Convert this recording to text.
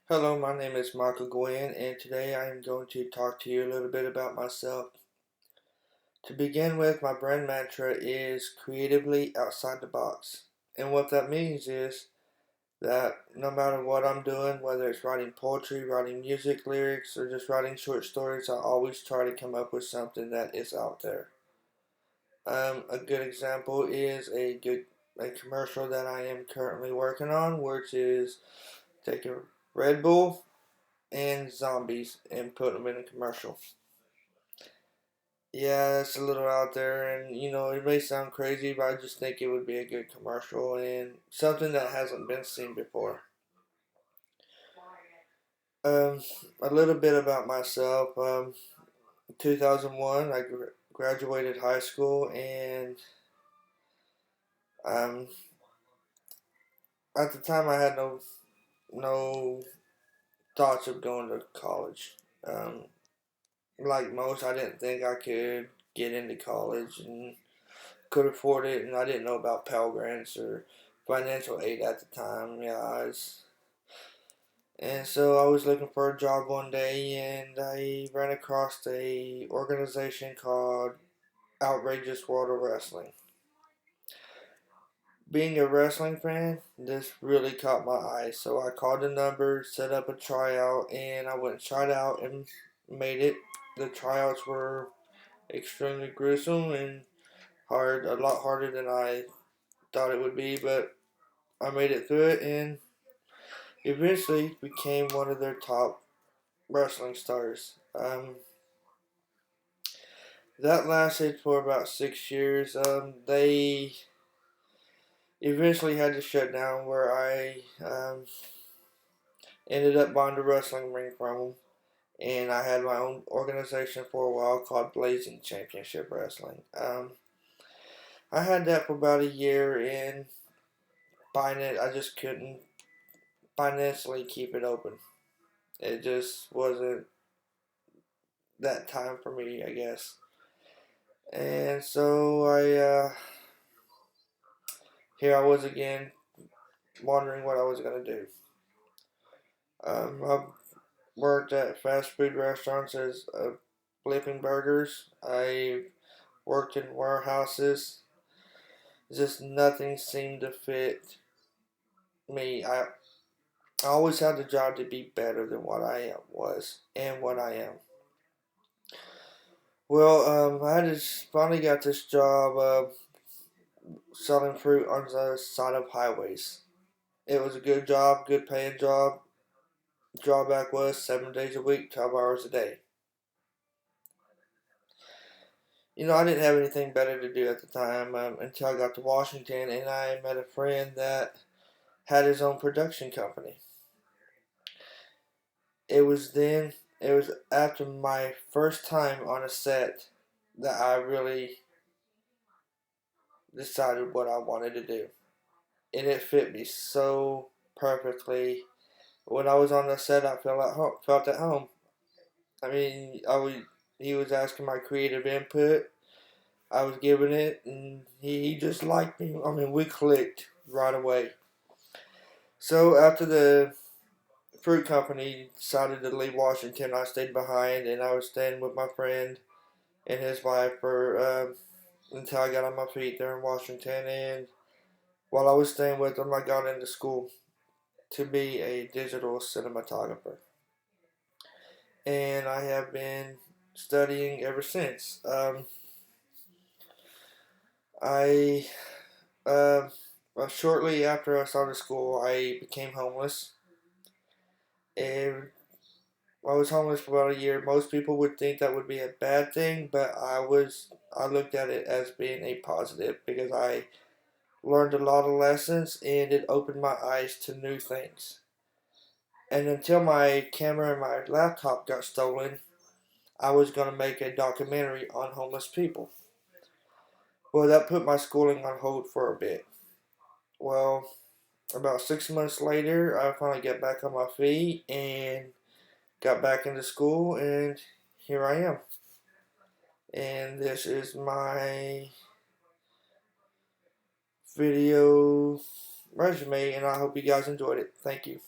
Hello, my name is Michael Guinn, and today I am going to talk to you a little bit about myself. To begin with, my brand mantra is creatively outside the box. And what that means is that no matter what I'm doing, whether it's writing poetry, writing music lyrics, or just writing short stories, I always try to come up with something that is out there. A good example is a commercial that I am currently working on, which is taking Red Bull and zombies and put them in a commercial. Yeah, it's a little out there, and it may sound crazy, but I just think it would be a good commercial and something that hasn't been seen before. Um, a little bit about myself. In 2001, I graduated high school, and um, at the time, I had no thoughts of going to college. Um, like most, I didn't think I could get into college and could afford it, and I didn't know about Pell Grants or financial aid at the time. And so I was looking for a job one day, and I ran across a organization called Outrageous World of Wrestling. Being a wrestling fan, this really caught my eye, so I called the number, set up a tryout, and I went and tried out and made it. The tryouts were extremely gruesome and hard, a lot harder than I thought it would be, but I made it through it and eventually became one of their top wrestling stars. That lasted for about 6 years. They eventually had to shut down where I ended up buying the wrestling ring from them. And I had my own organization for a while called Blazing Championship Wrestling. I had that for about a year, and buying it, I just couldn't financially keep it open. It just wasn't that time for me, I guess. And so here I was again, wondering what I was gonna do. I worked at fast food restaurants as flipping burgers. I worked in warehouses. Just nothing seemed to fit me. I always had the job to be better than what I was and what I am. Well, I just finally got this job selling fruit on the side of highways. It was a good job, good paying job. Drawback was 7 days a week, 12 hours a day. I didn't have anything better to do at the time until I got to Washington and I met a friend that had his own production company. It was after my first time on a set that I really decided what I wanted to do. And it fit me so perfectly. When I was on the set, I felt at home. I mean, he was asking my creative input. I was giving it, and he just liked me. I mean, we clicked right away. So after the fruit company decided to leave Washington, I stayed behind, and I was staying with my friend and his wife for until I got on my feet there in Washington. And while I was staying with them, I got into school to be a digital cinematographer, and I have been studying ever since. I uh, Shortly after I started school, I became homeless, and I was homeless for about a year. Most people would think that would be a bad thing, but I looked at it as being a positive because I learned a lot of lessons and it opened my eyes to new things. And until my camera and my laptop got stolen, I was going to make a documentary on homeless people. Well, that put my schooling on hold for a bit. Well, about 6 months later, I finally got back on my feet and got back into school, and here I am. And this is my video resume, and I hope you guys enjoyed it. Thank you.